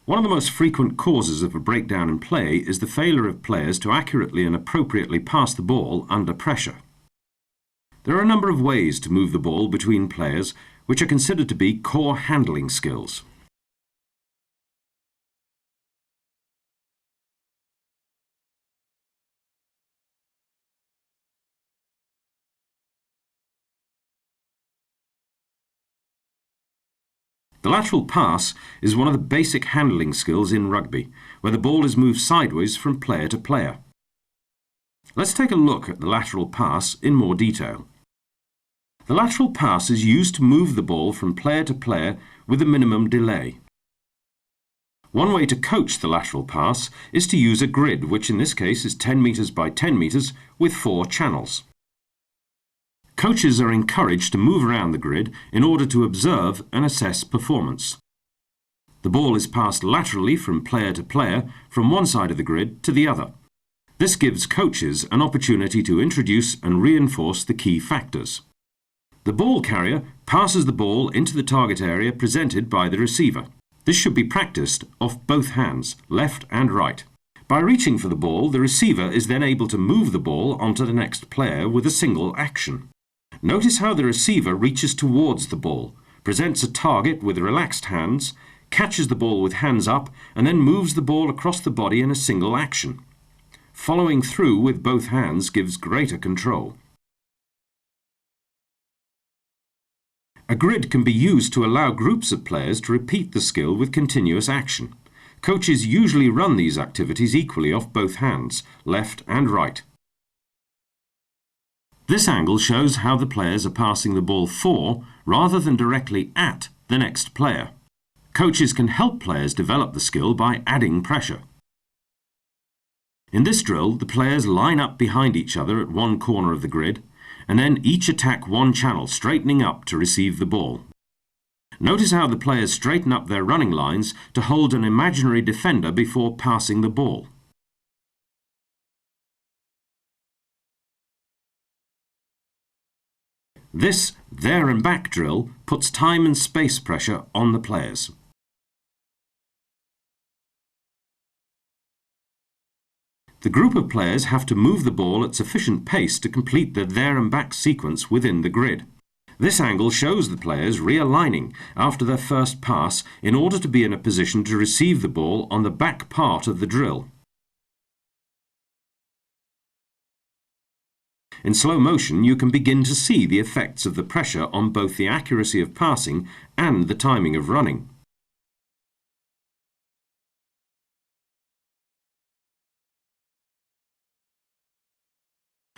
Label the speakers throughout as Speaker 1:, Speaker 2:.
Speaker 1: One of the most frequent causes of a breakdown in play is the failure of players to accurately and appropriately pass the ball under pressure. There are a number of ways to move the ball between players which are considered to be core handling skills. The lateral pass is one of the basic handling skills in rugby, where the ball is moved sideways from player to player. Let's take a look at the lateral pass in more detail. The lateral pass is used to move the ball from player to player with a minimum delay. One way to coach the lateral pass is to use a grid, which in this case is 10 metres by 10 metres with 4 channels. Coaches are encouraged to move around the grid in order to observe and assess performance. The ball is passed laterally from player to player from one side of the grid to the other. This gives coaches an opportunity to introduce and reinforce the key factors. The ball carrier passes the ball into the target area presented by the receiver. This should be practiced off both hands, left and right. By reaching for the ball, the receiver is then able to move the ball onto the next player with a single action. Notice how the receiver reaches towards the ball, presents a target with relaxed hands, catches the ball with hands up, and then moves the ball across the body in a single action. Following through with both hands gives greater control. A grid can be used to allow groups of players to repeat the skill with continuous action. Coaches usually run these activities equally off both hands, left and right. This angle shows how the players are passing the ball for, rather than directly at, the next player. Coaches can help players develop the skill by adding pressure. In this drill, the players line up behind each other at one corner of the grid, and then each attack one channel, straightening up to receive the ball. Notice how the players straighten up their running lines to hold an imaginary defender before passing the ball. This there and back drill puts time and space pressure on the players. The group of players have to move the ball at sufficient pace to complete the there and back sequence within the grid. This angle shows the players realigning after their first pass in order to be in a position to receive the ball on the back part of the drill. In slow motion, you can begin to see the effects of the pressure on both the accuracy of passing and the timing of running.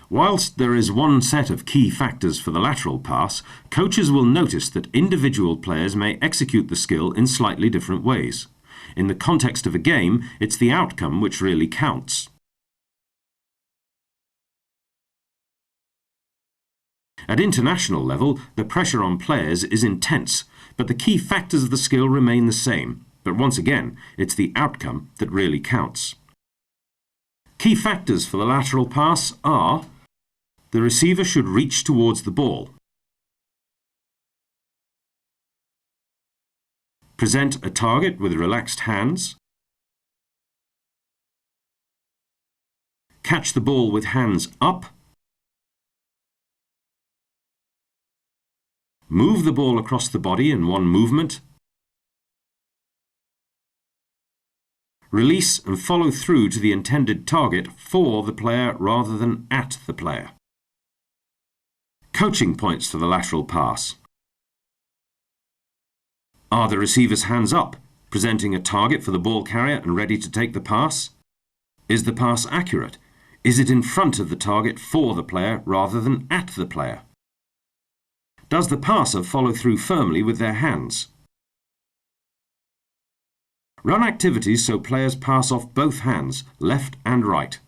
Speaker 1: Whilst there is one set of key factors for the lateral pass, coaches will notice that individual players may execute the skill in slightly different ways. In the context of a game, it's the outcome which really counts. At international level, the pressure on players is intense, but the key factors of the skill remain the same. But once again, it's the outcome that really counts. Key factors for the lateral pass are: the receiver should reach towards the ball, present a target with relaxed hands, catch the ball with hands up, move the ball across the body in one movement, release and follow through to the intended target for the player rather than at the player. Coaching points for the lateral pass. Are the receiver's hands up, presenting a target for the ball carrier and ready to take the pass? Is the pass accurate? Is it in front of the target for the player rather than at the player? Does the passer follow through firmly with their hands? Run activities so players pass off both hands, left and right.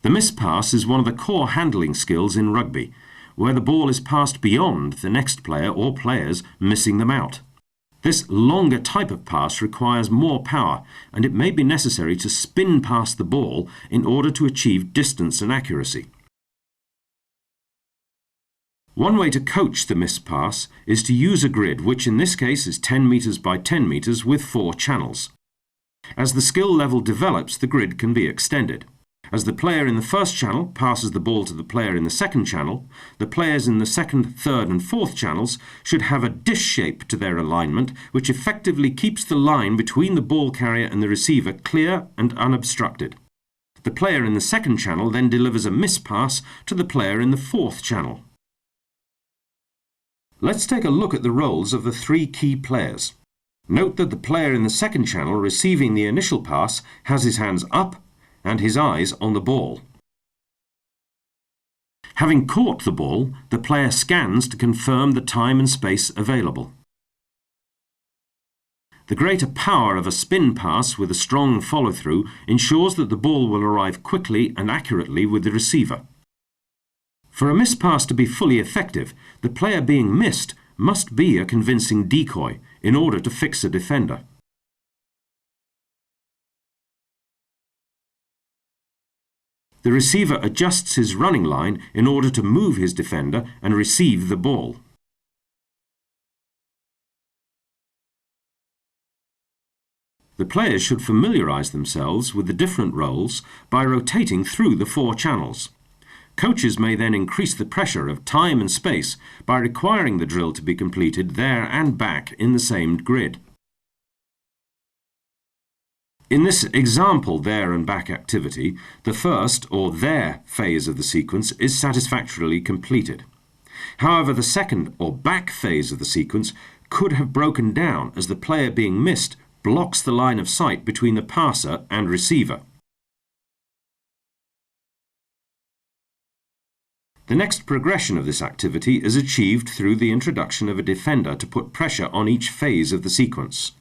Speaker 1: The mispass is one of the core handling skills in rugby, where the ball is passed beyond the next player or players, missing them out. This longer type of pass requires more power, and it may be necessary to spin past the ball in order to achieve distance and accuracy. One way to coach the Mispass is to use a grid which in this case is 10 metres by 10 metres with 4 channels. As the skill level develops, the grid can be extended. As the player in the first channel passes the ball to the player in the second channel, the players in the second, third and fourth channels should have a dish shape to their alignment which effectively keeps the line between the ball carrier and the receiver clear and unobstructed. The player in the second channel then delivers a mispass to the player in the fourth channel. Let's take a look at the roles of the 3 key players. Note that the player in the second channel receiving the initial pass has his hands up and his eyes on the ball. Having caught the ball, the player scans to confirm the time and space available. The greater power of a spin pass with a strong follow-through ensures that the ball will arrive quickly and accurately with the receiver. For a mispass to be fully effective, the player being missed must be a convincing decoy in order to fix a defender. The receiver adjusts his running line in order to move his defender and receive the ball. The players should familiarise themselves with the different roles by rotating through the 4 channels. Coaches may then increase the pressure of time and space by requiring the drill to be completed there and back in the same grid. In this example there and back activity, the first or there phase of the sequence is satisfactorily completed. However, the second or back phase of the sequence could have broken down as the player being missed blocks the line of sight between the passer and receiver. The next progression of this activity is achieved through the introduction of a defender to put pressure on each phase of the sequence.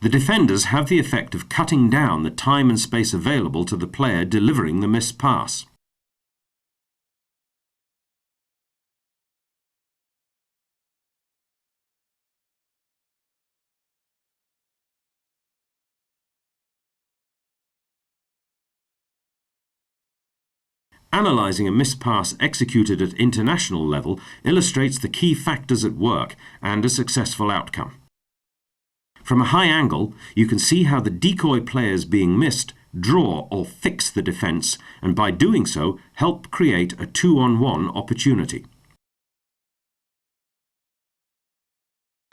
Speaker 1: The defenders have the effect of cutting down the time and space available to the player delivering the missed pass. Analysing a mispass executed at international level illustrates the key factors at work and a successful outcome. From a high angle, you can see how the decoy players being missed draw or fix the defence and by doing so help create a 2-on-1 opportunity.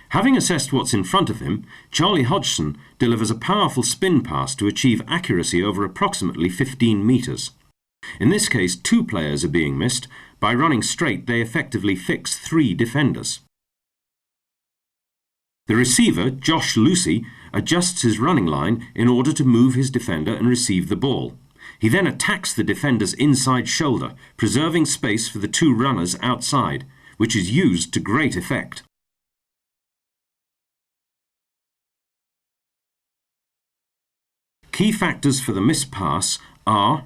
Speaker 1: Having assessed what's in front of him, Charlie Hodgson delivers a powerful spin pass to achieve accuracy over approximately 15 metres. In this case, 2 players are being missed. By running straight, they effectively fix 3 defenders. The receiver, Josh Lucy, adjusts his running line in order to move his defender and receive the ball. He then attacks the defender's inside shoulder, preserving space for the 2 runners outside, which is used to great effect. Key factors for the mispass are: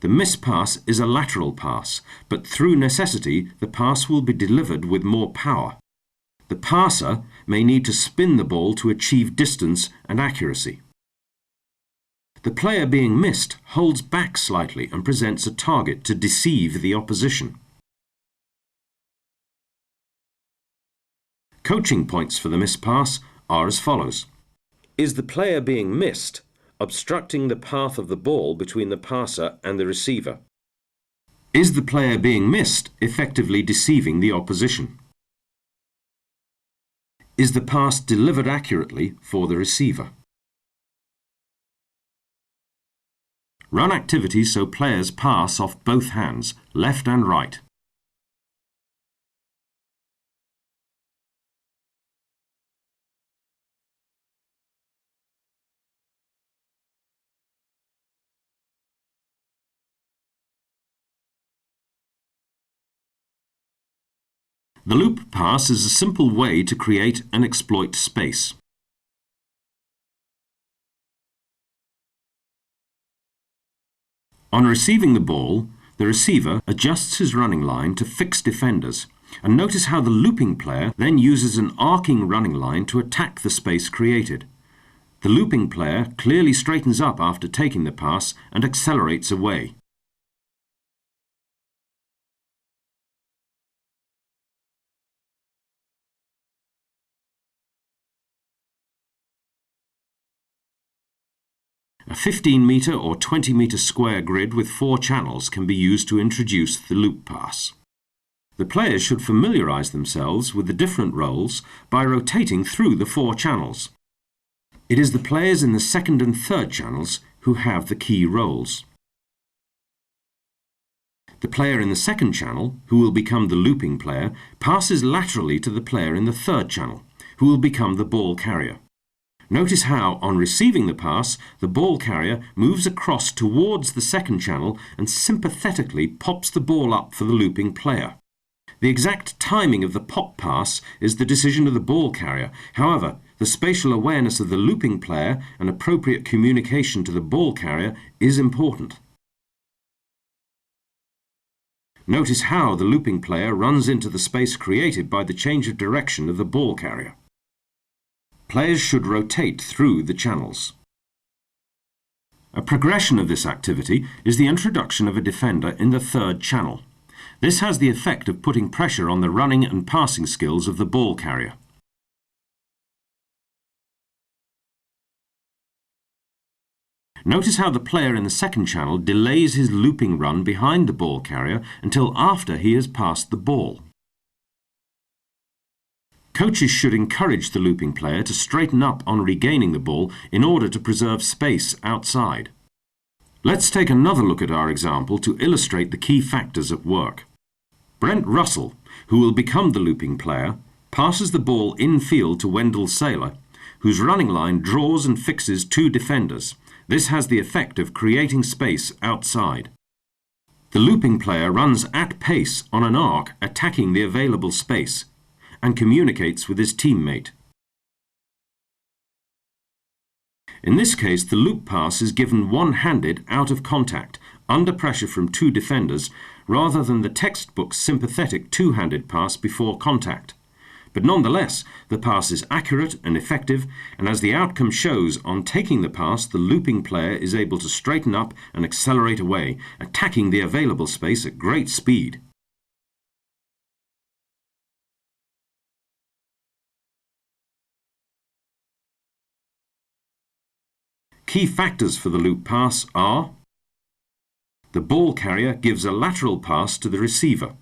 Speaker 1: the mispass is a lateral pass, but through necessity the pass will be delivered with more power. The passer may need to spin the ball to achieve distance and accuracy. The player being missed holds back slightly and presents a target to deceive the opposition. Coaching points for the mispass are as follows. Is the player being missed obstructing the path of the ball between the passer and the receiver? Is the player being missed effectively deceiving the opposition? Is the pass delivered accurately for the receiver? Run activities so players pass off both hands, left and right. The loop pass is a simple way to create and exploit space. On receiving the ball, the receiver adjusts his running line to fix defenders. And notice how the looping player then uses an arcing running line to attack the space created. The looping player clearly straightens up after taking the pass and accelerates away. A 15-metre or 20-metre square grid with 4 channels can be used to introduce the loop pass. The players should familiarise themselves with the different roles by rotating through the 4 channels. It is the players in the second and third channels who have the key roles. The player in the second channel, who will become the looping player, passes laterally to the player in the third channel, who will become the ball carrier. Notice how, on receiving the pass, the ball carrier moves across towards the second channel and sympathetically pops the ball up for the looping player. The exact timing of the pop pass is the decision of the ball carrier. However, the spatial awareness of the looping player and appropriate communication to the ball carrier is important. Notice how the looping player runs into the space created by the change of direction of the ball carrier. Players should rotate through the channels. A progression of this activity is the introduction of a defender in the third channel. This has the effect of putting pressure on the running and passing skills of the ball carrier. Notice how the player in the second channel delays his looping run behind the ball carrier until after he has passed the ball. Coaches should encourage the looping player to straighten up on regaining the ball in order to preserve space outside. Let's take another look at our example to illustrate the key factors at work. Brent Russell, who will become the looping player, passes the ball infield to Wendell Saylor, whose running line draws and fixes 2 defenders. This has the effect of creating space outside. The looping player runs at pace on an arc attacking the available space and communicates with his teammate. In this case, the loop pass is given one-handed out of contact, under pressure from 2 defenders, rather than the textbook sympathetic two-handed pass before contact. But nonetheless, the pass is accurate and effective, and as the outcome shows, on taking the pass, the looping player is able to straighten up and accelerate away, attacking the available space at great speed. Key factors for the loop pass are: the ball carrier gives a lateral pass to the receiver.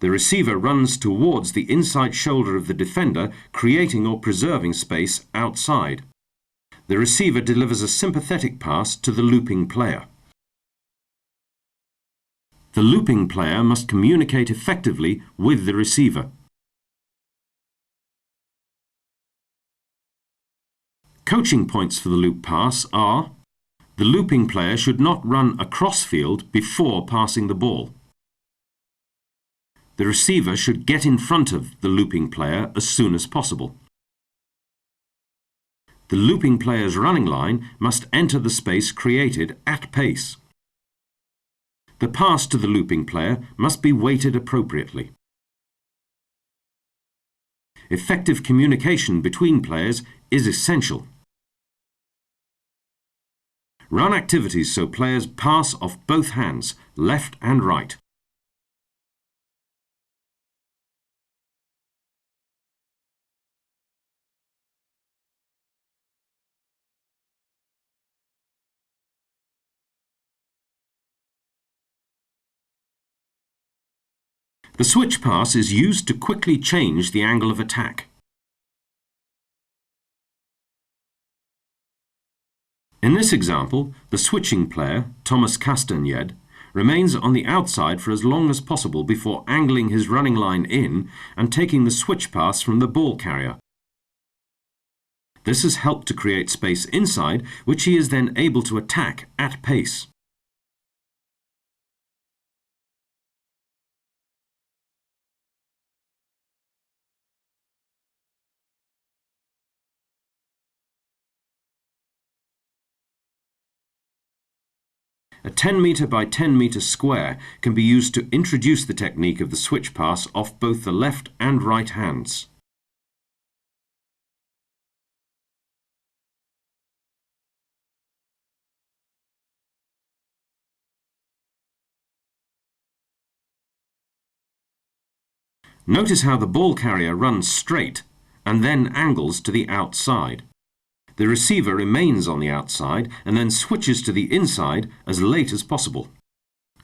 Speaker 1: The receiver runs towards the inside shoulder of the defender, creating or preserving space outside. The receiver delivers a sympathetic pass to the looping player. The looping player must communicate effectively with the receiver. Coaching points for the loop pass are: the looping player should not run across field before passing the ball. The receiver should get in front of the looping player as soon as possible. The looping player's running line must enter the space created at pace. The pass to the looping player must be weighted appropriately. Effective communication between players is essential. Run activities so players pass off both hands, left and right. The switch pass is used to quickly change the angle of attack. In this example, the switching player, Thomas Castagned, remains on the outside for as long as possible before angling his running line in and taking the switch pass from the ball carrier. This has helped to create space inside, which he is then able to attack at pace. A 10 metre by 10 metre square can be used to introduce the technique of the switch pass off both the left and right hands. Notice how the ball carrier runs straight and then angles to the outside. The receiver remains on the outside and then switches to the inside as late as possible.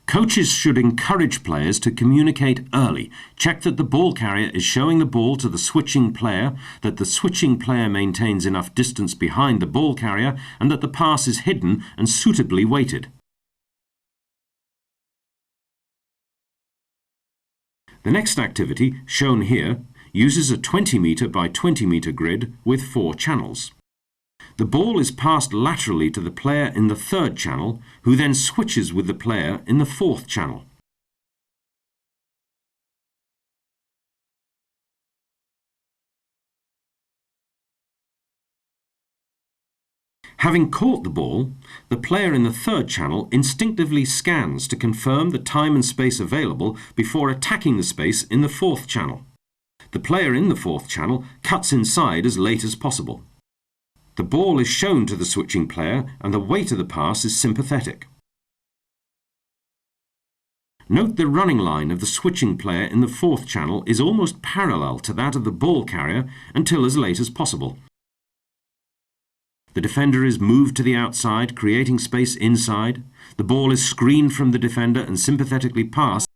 Speaker 1: Coaches should encourage players to communicate early. Check that the ball carrier is showing the ball to the switching player, that the switching player maintains enough distance behind the ball carrier, and that the pass is hidden and suitably weighted. The next activity, shown here, uses a 20 metre by 20 metre grid with 4 channels. The ball is passed laterally to the player in the 3rd channel, who then switches with the player in the 4th channel. Having caught the ball, the player in the 3rd channel instinctively scans to confirm the time and space available before attacking the space in the 4th channel. The player in the 4th channel cuts inside as late as possible. The ball is shown to the switching player and the weight of the pass is sympathetic. Note the running line of the switching player in the 4th channel is almost parallel to that of the ball carrier until as late as possible. The defender is moved to the outside, creating space inside. The ball is screened from the defender and sympathetically passed